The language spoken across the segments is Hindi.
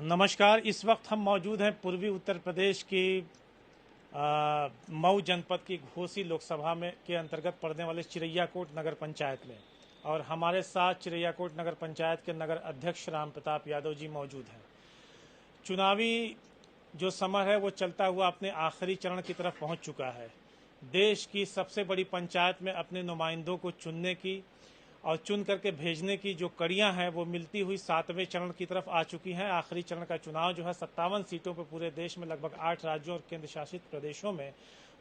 नमस्कार। इस वक्त हम मौजूद हैं पूर्वी उत्तर प्रदेश की मऊ जनपद की घोसी लोकसभा में के अंतर्गत पड़ने वाले चिरैयाकोट नगर पंचायत में, और हमारे साथ चिरैयाकोट नगर पंचायत के नगर अध्यक्ष राम प्रताप यादव जी मौजूद हैं। चुनावी जो समय है वो चलता हुआ अपने आखिरी चरण की तरफ पहुंच चुका है। देश की सबसे बड़ी पंचायत में अपने नुमाइंदों को चुनने की और चुन करके भेजने की जो कड़ियां हैं वो मिलती हुई 7वें चरण की तरफ आ चुकी हैं। आखिरी चरण का चुनाव जो है 57 सीटों पर पूरे देश में लगभग 8 राज्यों और केंद्र शासित प्रदेशों में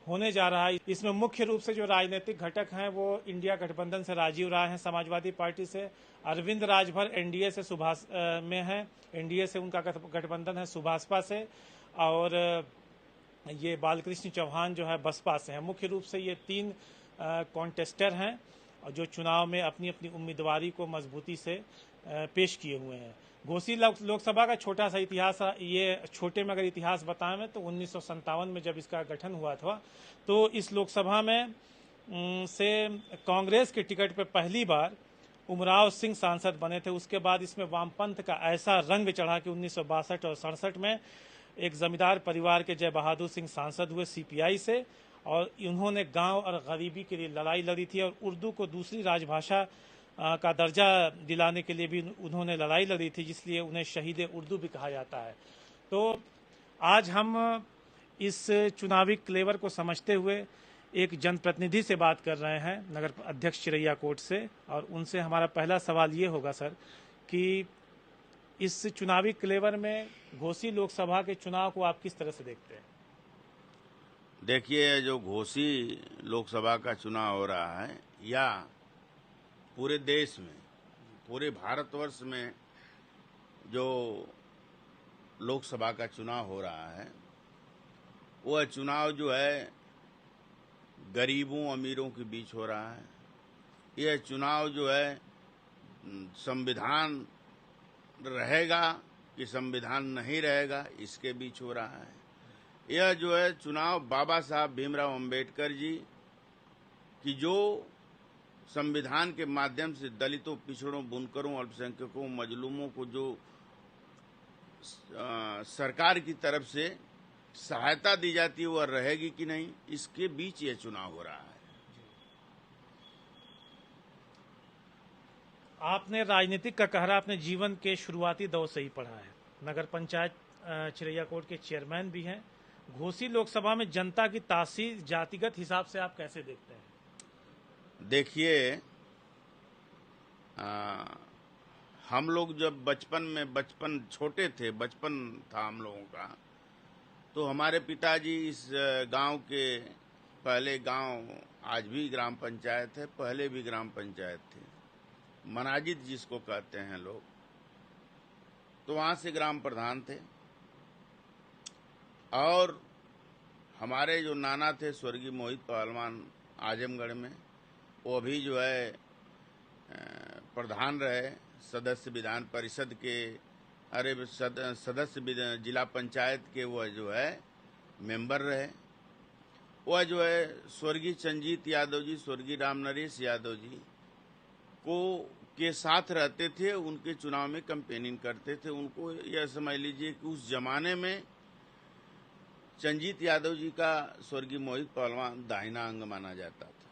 होने जा रहा है। इसमें मुख्य रूप से जो राजनीतिक घटक हैं वो इंडिया गठबंधन से राजीव राय हैं समाजवादी पार्टी से, अरविंद राजभर एनडीए से सुभाष में हैं, एनडीए से उनका गठबंधन है सुभाषपा से, और ये बालकृष्ण चौहान जो है बसपा से हैं। मुख्य रूप से ये 3 कॉन्टेस्टर हैं और जो चुनाव में अपनी अपनी उम्मीदवारी को मजबूती से पेश किए हुए हैं। घोसी लोकसभा का छोटा सा इतिहास, ये छोटे में अगर इतिहास बताएं में तो 1957 में जब इसका गठन हुआ था तो इस लोकसभा में से कांग्रेस के टिकट पर पहली बार उमराव सिंह सांसद बने थे। उसके बाद इसमें वामपंथ का ऐसा रंग चढ़ा कि 1962 और 67 में एक जमींदार परिवार के जय बहादुर सिंह सांसद हुए सीपीआई से, और उन्होंने गांव और गरीबी के लिए लड़ाई लड़ी थी और उर्दू को दूसरी राजभाषा का दर्जा दिलाने के लिए भी उन्होंने लड़ाई लड़ी थी, जिसलिए उन्हें शहीद उर्दू भी कहा जाता है। तो आज हम इस चुनावी क्लेवर को समझते हुए एक जनप्रतिनिधि से बात कर रहे हैं, नगर अध्यक्ष चिरैयाकोट से, और उनसे हमारा पहला सवाल ये होगा सर कि इस चुनावी क्लेवर में घोसी लोकसभा के चुनाव को आप किस तरह से देखते हैं? देखिए, जो घोसी लोकसभा का चुनाव हो रहा है या पूरे देश में, पूरे भारतवर्ष में जो लोकसभा का चुनाव हो रहा है, वह चुनाव जो है गरीबों अमीरों के बीच हो रहा है। यह चुनाव जो है संविधान रहेगा कि संविधान नहीं रहेगा, इसके बीच हो रहा है। यह जो है चुनाव बाबा साहब भीमराव अंबेडकर जी की जो संविधान के माध्यम से दलितों, पिछड़ों, बुनकरों, अल्पसंख्यकों, मजलूमों को जो सरकार की तरफ से सहायता दी जाती है वह रहेगी कि नहीं, इसके बीच यह चुनाव हो रहा है। आपने राजनीतिक का कहरा अपने जीवन के शुरुआती दौर से ही पढ़ा है। नगर पंचायत चिरैयाकोट के चेयरमैन भी हैं। घोसी लोकसभा में जनता की तासीर जातिगत हिसाब से आप कैसे देखते हैं? देखिए, हम लोग जब बचपन छोटे थे, बचपन था हम लोगों का, तो हमारे पिताजी इस गांव के, पहले गांव आज भी ग्राम पंचायत है, पहले भी ग्राम पंचायत थी, मनाजिद जिसको कहते हैं लोग, तो वहां से ग्राम प्रधान थे। और हमारे जो नाना थे स्वर्गीय मोहित पहलवान आजमगढ़ में, वो भी जो है प्रधान रहे, सदस्य विधान परिषद के, सदस्य जिला पंचायत के वह जो है मेंबर रहे। वह जो है स्वर्गीय चंजीत यादव जी, स्वर्गीय राम नरेश यादव जी को के साथ रहते थे, उनके चुनाव में कैंपेनिंग करते थे। उनको यह समझ लीजिए कि उस जमाने में चंजीत यादव जी का स्वर्गीय मोहित पहलवान दाहिना अंग माना जाता था।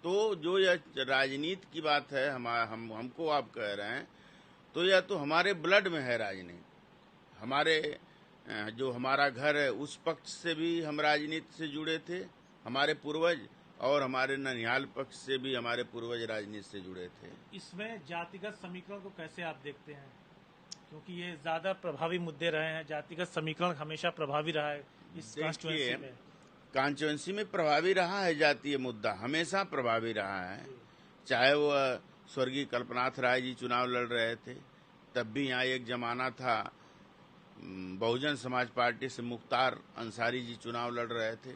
तो जो यह राजनीति की बात है, हमको आप कह रहे हैं, तो यह तो हमारे ब्लड में है राजनीति। हमारे जो हमारा घर है उस पक्ष से भी हम राजनीति से जुड़े थे, हमारे पूर्वज, और हमारे ननिहाल पक्ष से भी हमारे पूर्वज राजनीति से जुड़े थे। इसमें जातिगत समीकरण को कैसे आप देखते हैं? क्योंकि ये ज्यादा प्रभावी मुद्दे रहे हैं, जातिगत समीकरण हमेशा प्रभावी रहा है इस कॉन्स्टिट्यूएंसी में। कॉन्स्टिट्यूएंसी में प्रभावी रहा है, जातीय मुद्दा हमेशा प्रभावी रहा है। चाहे वह स्वर्गीय कल्पनाथ राय जी चुनाव लड़ रहे थे, तब भी यहाँ एक जमाना था बहुजन समाज पार्टी से मुख्तार अंसारी जी चुनाव लड़ रहे थे,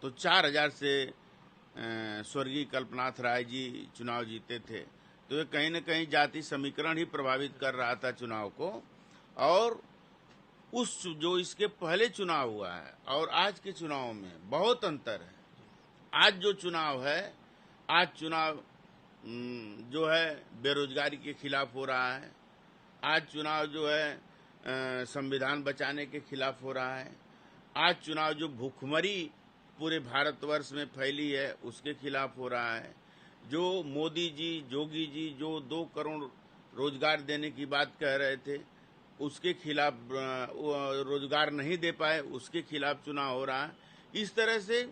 तो 4000 से स्वर्गीय कल्पनाथ राय जी चुनाव जीते थे। तो ये कहीं न कहीं जाति समीकरण ही प्रभावित कर रहा था चुनाव को। और उस जो इसके पहले चुनाव हुआ है और आज के चुनाव में बहुत अंतर है। आज जो चुनाव है, आज चुनाव जो है बेरोजगारी के खिलाफ हो रहा है। आज चुनाव जो है संविधान बचाने के खिलाफ हो रहा है। आज चुनाव जो भूखमरी पूरे भारतवर्ष में फैली है उसके खिलाफ हो रहा है। जो मोदी जी, जोगी जी जो 2 करोड़ रोजगार देने की बात कह रहे थे उसके खिलाफ, रोजगार नहीं दे पाए उसके खिलाफ चुनाव हो रहा है। इस तरह से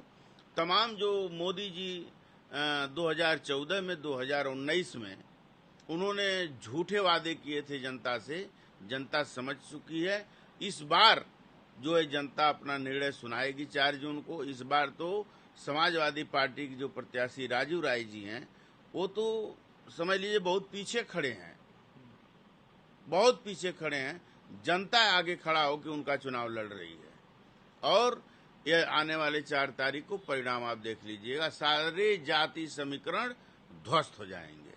तमाम जो मोदी जी 2014 में, 2019 में उन्होंने झूठे वादे किए थे जनता से, जनता समझ चुकी है। इस बार जो है जनता अपना निर्णय सुनाएगी 4 जून को। इस बार तो समाजवादी पार्टी के जो प्रत्याशी राजू राय जी हैं वो तो समझ लीजिए बहुत पीछे खड़े हैं, बहुत पीछे खड़े हैं। जनता आगे खड़ा होकर उनका चुनाव लड़ रही है और यह आने वाले 4 तारीख को परिणाम आप देख लीजिएगा, सारे जाति समीकरण ध्वस्त हो जाएंगे।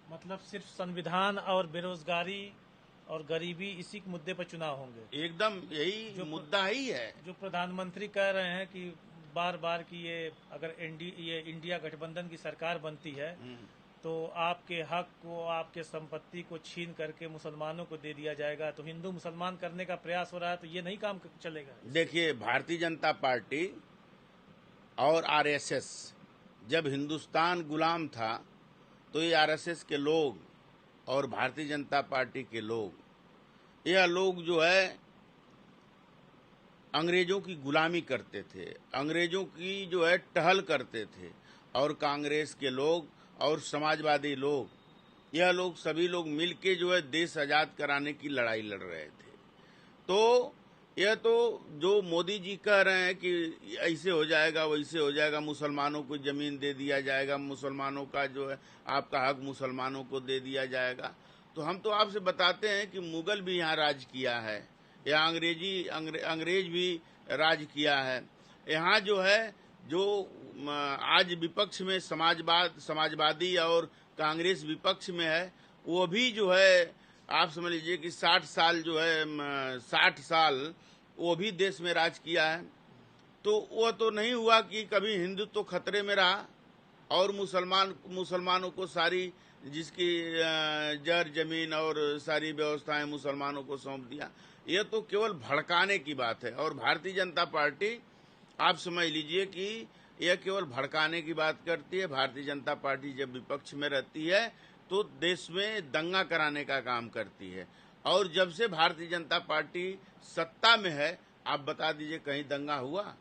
मतलब सिर्फ संविधान और बेरोजगारी और गरीबी इसी मुद्दे पर चुनाव होंगे। एकदम यही जो मुद्दा ही है। जो प्रधानमंत्री कह रहे हैं कि बार बार कि ये अगर ये इंडिया गठबंधन की सरकार बनती है तो आपके हक को, आपके संपत्ति को छीन करके मुसलमानों को दे दिया जाएगा, तो हिंदू मुसलमान करने का प्रयास हो रहा है, तो ये नहीं काम चलेगा। देखिए, भारतीय जनता पार्टी और आरएसएस जब हिंदुस्तान गुलाम था तो ये आरएसएस के लोग और भारतीय जनता पार्टी के लोग, यह लोग जो है अंग्रेजों की गुलामी करते थे, अंग्रेजों की जो है टहल करते थे। और कांग्रेस के लोग और समाजवादी लोग, यह लोग सभी लोग मिलके जो है देश आजाद कराने की लड़ाई लड़ रहे थे। तो यह तो जो मोदी जी कह रहे हैं कि ऐसे हो जाएगा, वैसे हो जाएगा, मुसलमानों को जमीन दे दिया जाएगा, मुसलमानों का जो है आपका हक मुसलमानों को दे दिया जाएगा, तो हम तो आपसे बताते हैं कि मुगल भी यहाँ राज किया है, या अंग्रेज भी राज किया है। यहाँ जो है जो आज विपक्ष में समाजवादी और कांग्रेस विपक्ष में है, वो भी जो है आप समझ लीजिए कि 60 साल जो है 60 साल वो भी देश में राज किया है। तो वो तो नहीं हुआ कि कभी हिंदुत्व तो खतरे में रहा और मुसलमानों को सारी जिसकी जर जमीन और सारी व्यवस्थाएं मुसलमानों को सौंप दिया। यह तो केवल भड़काने की बात है। और भारतीय जनता पार्टी आप समझ लीजिए कि यह केवल भड़काने की बात करती है। भारतीय जनता पार्टी जब विपक्ष में रहती है तो देश में दंगा कराने का काम करती है, और जब से भारतीय जनता पार्टी सत्ता में है, आप बता दीजिए कहीं दंगा हुआ?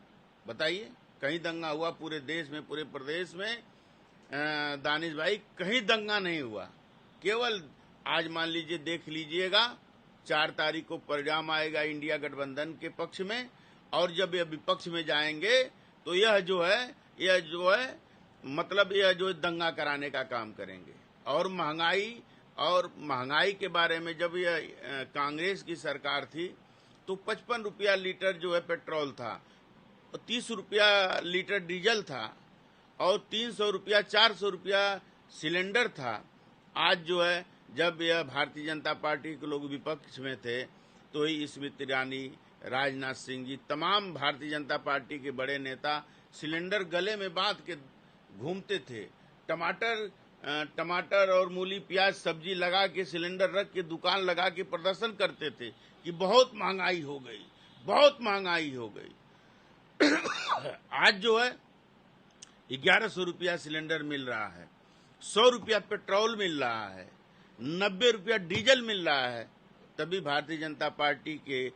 बताइए, कहीं दंगा हुआ पूरे देश में, पूरे प्रदेश में? दानिश भाई, कहीं दंगा नहीं हुआ। केवल आज मान लीजिए, देख लीजिएगा 4 तारीख को परिणाम आएगा इंडिया गठबंधन के पक्ष में, और जब यह विपक्ष में जाएंगे तो यह जो है मतलब यह जो दंगा कराने का काम करेंगे। और महंगाई के बारे में जब यह कांग्रेस की सरकार थी तो 55 रुपया लीटर जो है पेट्रोल था, 30 रुपया लीटर डीजल था, और 300 रुपया 400 रुपया सिलेंडर था। आज जो है जब यह भारतीय जनता पार्टी के लोग विपक्ष में थे तो ही स्मृति ईरानी, राजनाथ सिंह जी, तमाम भारतीय जनता पार्टी के बड़े नेता सिलेंडर गले में बांध के घूमते थे। टमाटर और मूली, प्याज, सब्जी लगा के सिलेंडर रख के दुकान लगा के प्रदर्शन करते थे कि बहुत महंगाई हो गई, बहुत महंगाई हो गई। आज जो है 1100 रुपया सिलेंडर मिल रहा है, 100 रुपया पेट्रोल मिल रहा है, 90 रुपया डीजल मिल रहा है, तभी भारतीय जनता पार्टी के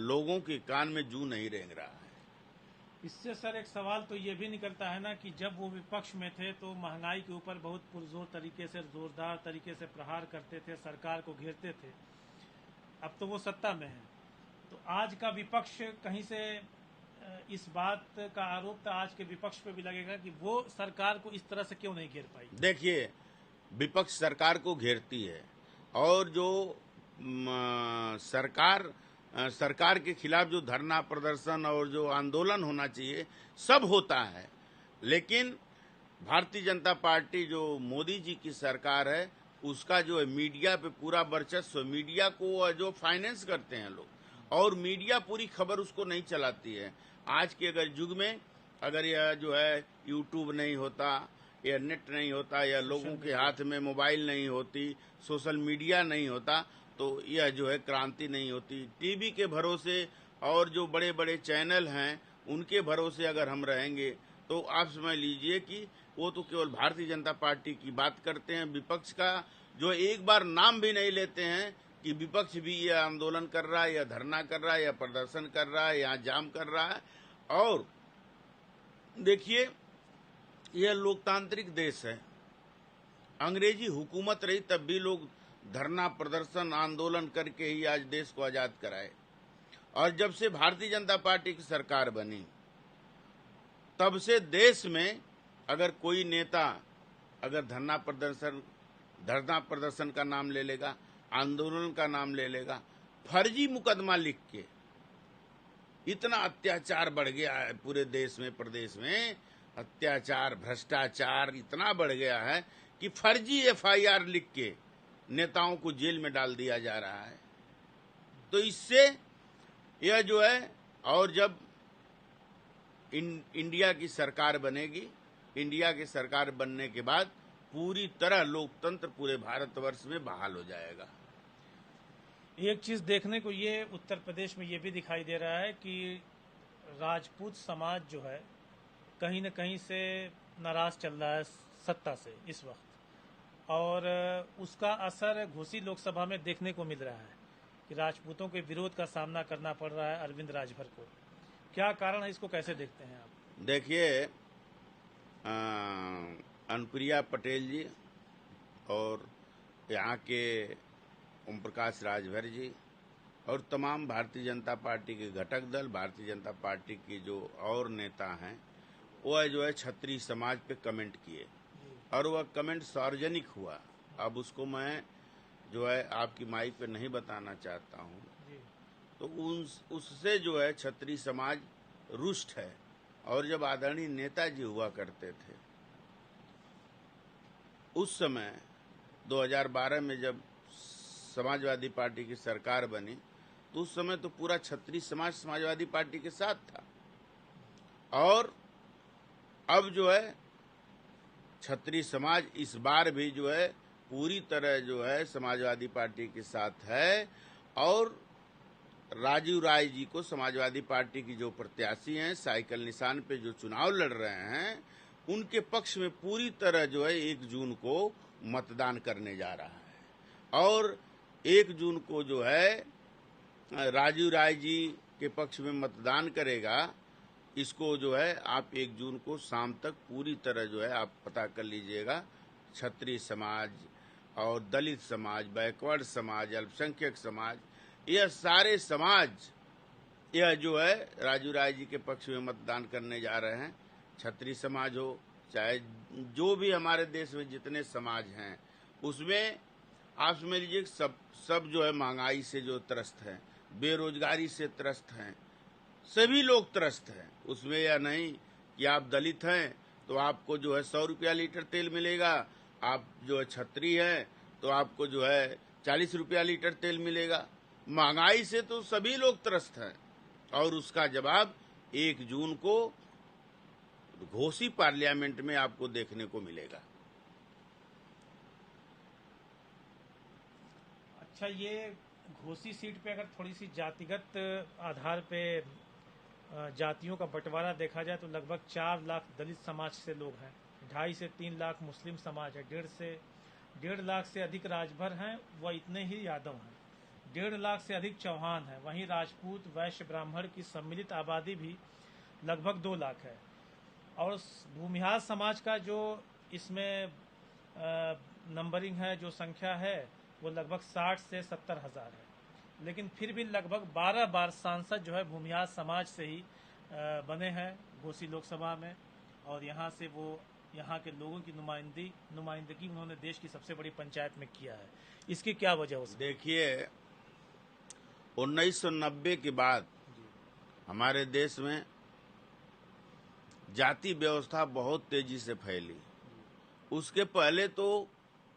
लोगों के कान में जू नहीं रेंग रहा है। इससे सर एक सवाल तो ये भी निकलता है ना कि जब वो विपक्ष में थे तो महंगाई के ऊपर बहुत पुरजोर तरीके से, जोरदार तरीके से प्रहार करते थे, सरकार को घेरते थे। अब तो वो सत्ता में है, तो आज का विपक्ष कहीं से इस बात का आरोप तो आज के विपक्ष पे भी लगेगा कि वो सरकार को इस तरह से क्यों नहीं घेर पाई। देखिए, विपक्ष सरकार को घेरती है, और जो सरकार के खिलाफ जो धरना प्रदर्शन और जो आंदोलन होना चाहिए सब होता है, लेकिन भारतीय जनता पार्टी जो मोदी जी की सरकार है उसका जो है मीडिया पे पूरा वर्चस्व, मीडिया को जो फाइनेंस करते हैं लोग, और मीडिया पूरी खबर उसको नहीं चलाती है। आज के अगर युग में अगर यह जो है यूट्यूब नहीं होता, या नेट नहीं होता, या लोगों के हाथ में मोबाइल नहीं होती, सोशल मीडिया नहीं होता, तो यह जो है क्रांति नहीं होती। टीवी के भरोसे और जो बड़े बड़े चैनल हैं उनके भरोसे अगर हम रहेंगे तो आप समझ लीजिए कि वो तो केवल भारतीय जनता पार्टी की बात करते हैं। विपक्ष का जो एक बार नाम भी नहीं लेते हैं कि विपक्ष भी यह आंदोलन कर रहा है या धरना कर रहा है या प्रदर्शन कर रहा है या जाम कर रहा है। और देखिए, यह लोकतांत्रिक देश है। अंग्रेजी हुकूमत रही तब भी लोग धरना प्रदर्शन आंदोलन करके ही आज देश को आजाद कराए। और जब से भारतीय जनता पार्टी की सरकार बनी तब से देश में अगर कोई नेता अगर धरना प्रदर्शन का नाम ले लेगा, आंदोलन का नाम ले लेगा, फर्जी मुकदमा लिख के, इतना अत्याचार बढ़ गया है पूरे देश में, प्रदेश में अत्याचार भ्रष्टाचार इतना बढ़ गया है कि फर्जी FIR लिख के नेताओं को जेल में डाल दिया जा रहा है। तो इससे यह जो है, और जब इंडिया की सरकार बनेगी, इंडिया की सरकार बनने के बाद पूरी तरह लोकतंत्र पूरे भारतवर्ष में बहाल हो जाएगा। एक चीज देखने को ये उत्तर प्रदेश में ये भी दिखाई दे रहा है कि राजपूत समाज जो है कहीं न कहीं से नाराज चल रहा है सत्ता से इस वक्त, और उसका असर घोसी लोकसभा में देखने को मिल रहा है कि राजपूतों के विरोध का सामना करना पड़ रहा है अरविंद राजभर को। क्या कारण है, इसको कैसे देखते हैं आप? देखिए, अनुप्रिया पटेल जी और यहाँ के ओम प्रकाश राजभर जी और तमाम भारतीय जनता पार्टी के घटक दल, भारतीय जनता पार्टी के जो और नेता हैं, वह जो है क्षत्रिय समाज पे कमेंट किए और वह कमेंट सार्वजनिक हुआ। अब उसको मैं जो है आपकी माइक पे नहीं बताना चाहता हूँ। तो उससे जो है क्षत्रिय समाज रुष्ट है। और जब आदरणीय नेताजी हुआ करते थे उस समय 2012 में जब समाजवादी पार्टी की सरकार बनी तो उस समय तो पूरा क्षत्रिय समाज समाजवादी पार्टी के साथ था। और अब जो है क्षत्रिय समाज इस बार भी जो है पूरी तरह जो है समाजवादी पार्टी के साथ है। और राजीव राय जी को समाजवादी पार्टी की जो प्रत्याशी हैं, साइकिल निशान पे जो चुनाव लड़ रहे हैं, उनके पक्ष में पूरी तरह जो है 1 जून को मतदान करने जा रहा है। और 1 जून को जो है राजीव राय जी के पक्ष में मतदान करेगा। इसको जो है आप 1 जून को शाम तक पूरी तरह जो है आप पता कर लीजिएगा। क्षत्रिय समाज और दलित समाज, बैकवर्ड समाज, अल्पसंख्यक समाज, यह सारे समाज यह जो है राजीव राय जी के पक्ष में मतदान करने जा रहे हैं। क्षत्रिय समाज हो चाहे जो भी हमारे देश में जितने समाज हैं, उसमें आप समझ लीजिए सब जो है महंगाई से जो त्रस्त हैं, बेरोजगारी से त्रस्त हैं, सभी लोग त्रस्त हैं। उसमें यह नहीं कि आप दलित हैं तो आपको जो है 100 रुपया लीटर तेल मिलेगा, आप जो है क्षत्रिय हैं तो आपको जो है 40 रुपया लीटर तेल मिलेगा। महंगाई से तो सभी लोग त्रस्त हैं। और उसका जवाब 1 जून को घोसी पार्लियामेंट में आपको देखने को मिलेगा। अच्छा, ये घोसी सीट पे अगर थोड़ी सी जातिगत आधार पे जातियों का बंटवारा देखा जाए तो लगभग 4 लाख दलित समाज से लोग हैं, 2.5 से 3 लाख मुस्लिम समाज है, 1.5 लाख से अधिक राजभर हैं, वह इतने ही यादव हैं, 1.5 लाख से अधिक चौहान हैं। वहीं राजपूत, वैश्य, ब्राह्मण की सम्मिलित आबादी भी लगभग 2 लाख है। और भूमिहार समाज का जो इसमें नंबरिंग है, जो संख्या है, वो लगभग 60 से 70 हजार है। लेकिन फिर भी लगभग 12 बार सांसद जो है भूमिहार समाज से ही बने हैं घोसी लोकसभा में, और यहाँ से वो यहाँ के लोगों की नुमाइंदगी उन्होंने देश की सबसे बड़ी पंचायत में किया है। इसकी क्या वजह हो सकती है? देखिए, 1990 के बाद हमारे देश में जाति व्यवस्था बहुत तेजी से फैली। उसके पहले तो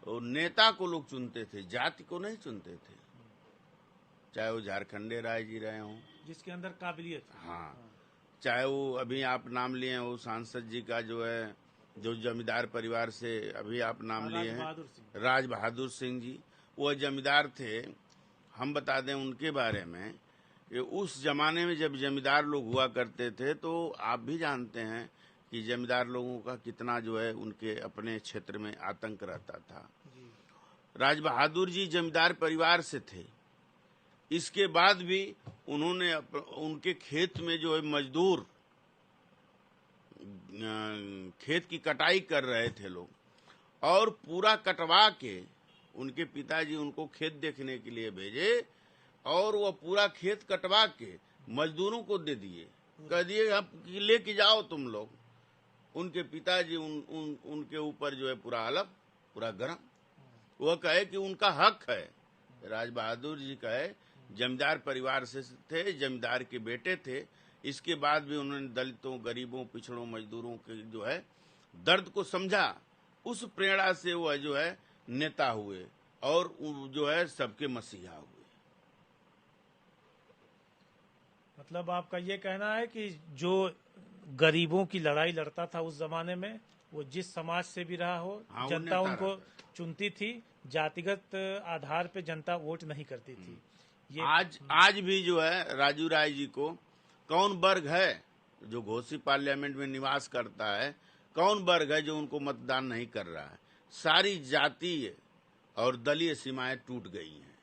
नेता को लोग चुनते थे, जाति को नहीं चुनते थे, चाहे वो झारखंडे राय जी रहे हों, जिसके अंदर काबिलियत। हाँ, चाहे वो अभी आप नाम लिए हैं वो सांसद जी का जो है जो जमींदार परिवार से अभी आप नाम लिए हैं, राज बहादुर सिंह जी, वो जमींदार थे। हम बता दें उनके बारे में कि उस जमाने में जब जमींदार लोग हुआ करते थे तो आप भी जानते हैं कि जमींदार लोगों का कितना जो है उनके अपने क्षेत्र में आतंक रहता था। राज बहादुर जी जमींदार परिवार से थे, इसके बाद भी उन्होंने उनके खेत में जो है मजदूर खेत की कटाई कर रहे थे लोग, और पूरा कटवा के उनके पिताजी उनको खेत देखने के लिए भेजे और वह पूरा खेत कटवा के मजदूरों को दे दिए, कह दिए अब लेके जाओ तुम लोग। उनके पिताजी उनके ऊपर जो है पूरा अलग पूरा गरम। वह कहे कि उनका हक है। राज बहादुर जी कहे जमींदार परिवार से थे, जमींदार के बेटे थे, इसके बाद भी उन्होंने दलितों, गरीबों, पिछड़ों, मजदूरों के जो है दर्द को समझा। उस प्रेरणा से वह जो है नेता हुए और जो है सबके मसीहा हुए। मतलब आपका ये कहना है कि जो गरीबों की लड़ाई लड़ता था उस जमाने में, वो जिस समाज से भी रहा हो, हाँ, जनता उनको चुनती थी, जातिगत आधार पे जनता वोट नहीं करती थी। ये आज भी जो है राजू राय जी को कौन वर्ग है जो घोसी पार्लियामेंट में निवास करता है, कौन वर्ग है जो उनको मतदान नहीं कर रहा है? सारी जातीय और दलीय सीमाएं टूट गई हैं।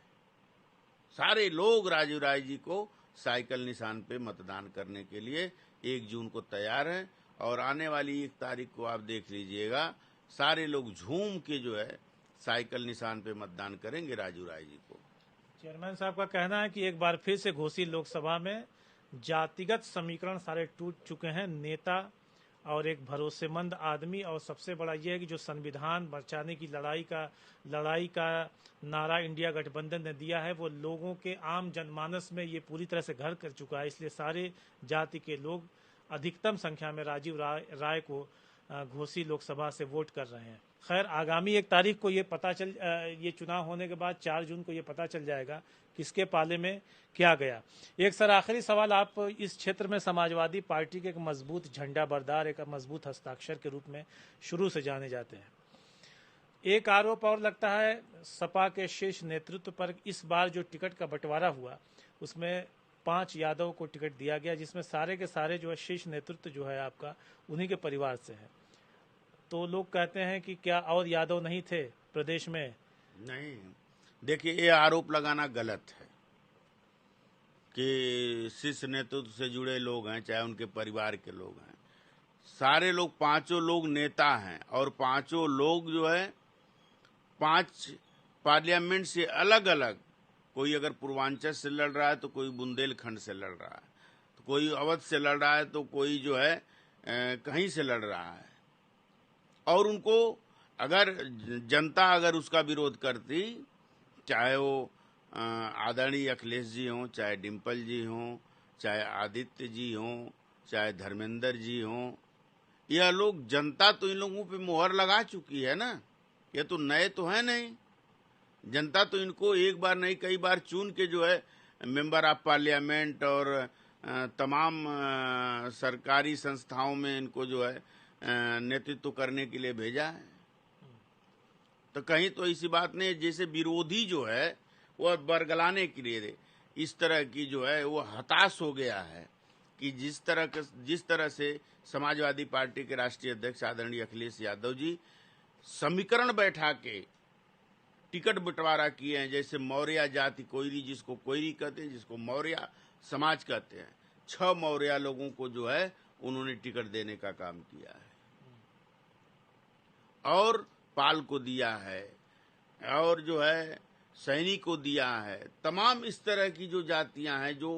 सारे लोग राजू राय जी को साइकिल निशान पे मतदान करने के लिए 1 जून को तैयार हैं, और आने वाली 1 तारीख को आप देख लीजिएगा सारे लोग झूम के जो है साइकिल निशान पे मतदान करेंगे राजू राय जी को। चेयरमैन साहब का कहना है कि एक बार फिर से घोसी लोकसभा में जातिगत समीकरण सारे टूट चुके हैं। नेता और एक भरोसेमंद आदमी, और सबसे बड़ा यह है कि जो संविधान बचाने की लड़ाई का नारा इंडिया गठबंधन ने दिया है, वो लोगों के आम जनमानस में ये पूरी तरह से घर कर चुका है। इसलिए सारे जाति के लोग अधिकतम संख्या में राजीव राय को घोसी लोकसभा से वोट कर रहे हैं। खैर, आगामी 1 तारीख को ये चुनाव होने के बाद 4 जून को ये पता चल जाएगा किसके पाले में क्या गया। एक सर आखिरी सवाल, आप इस क्षेत्र में समाजवादी पार्टी के एक मजबूत झंडा बरदार, एक मजबूत हस्ताक्षर के रूप में शुरू से जाने जाते हैं। एक आरोप और लगता है सपा के शीर्ष नेतृत्व पर, इस बार जो टिकट का बंटवारा हुआ उसमें 5 यादव को टिकट दिया गया, जिसमें सारे के सारे जो है शीर्ष नेतृत्व जो है आपका उन्हीं के परिवार से है। तो लोग कहते हैं कि क्या और यादव नहीं थे प्रदेश में? नहीं, देखिए ये आरोप लगाना गलत है कि शीर्ष नेतृत्व से जुड़े लोग हैं, चाहे उनके परिवार के लोग हैं। सारे लोग 5 लोग नेता हैं, और 5 लोग जो है 5 पार्लियामेंट से अलग अलग, कोई अगर पूर्वांचल से लड़ रहा है तो कोई बुंदेलखंड से लड़ रहा है, तो कोई अवध से लड़ रहा है, तो कोई जो है कहीं से लड़ रहा है। और उनको अगर जनता अगर उसका विरोध करती, चाहे वो आदरणीय अखिलेश जी हों, चाहे डिम्पल जी हों, चाहे आदित्य जी हों, चाहे धर्मेंद्र जी हों, यह लोग, जनता तो इन लोगों पे मोहर लगा चुकी है ना। ये तो नए तो है नहीं। जनता तो इनको एक बार नहीं कई बार चुन के जो है मेंबर ऑफ पार्लियामेंट और तमाम सरकारी संस्थाओं में इनको जो है नेतृत्व करने के लिए भेजा है। तो कहीं तो ऐसी बात नहीं, जैसे विरोधी जो है वह बरगलाने के लिए इस तरह की जो है वो हताश हो गया है कि जिस तरह से समाजवादी पार्टी के राष्ट्रीय अध्यक्ष आदरणीय अखिलेश यादव जी समीकरण बैठा के टिकट बंटवारा किए हैं, जैसे मौर्य जाति कोयरी, जिसको कोयरी कहते हैं, जिसको मौर्य समाज कहते हैं, 6 मौर्य लोगों को जो है उन्होंने टिकट देने का काम किया है, और पाल को दिया है, और जो है सैनी को दिया है। तमाम इस तरह की जो जातियां हैं, जो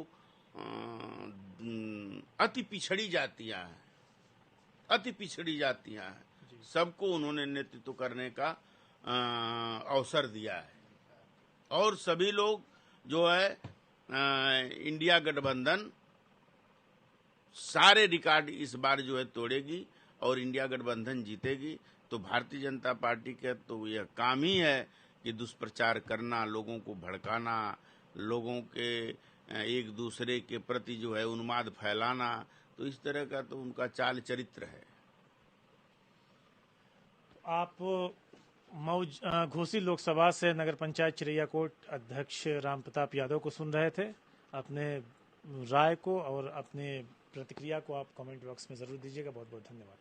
अति पिछड़ी जातियां हैं, सबको उन्होंने नेतृत्व करने का अवसर दिया है। और सभी लोग जो है इंडिया गठबंधन सारे रिकॉर्ड इस बार जो है तोड़ेगी और इंडिया गठबंधन जीतेगी। तो भारतीय जनता पार्टी का तो यह काम ही है कि दुष्प्रचार करना, लोगों को भड़काना, लोगों के एक दूसरे के प्रति जो है उन्माद फैलाना। तो इस तरह का तो उनका चाल चरित्र है। आप घोसी लोकसभा से नगर पंचायत चिरैयाकोट अध्यक्ष राम प्रताप यादव को सुन रहे थे। अपने राय को और अपने प्रतिक्रिया को आप कमेंट बॉक्स में ज़रूर दीजिएगा। बहुत बहुत धन्यवाद।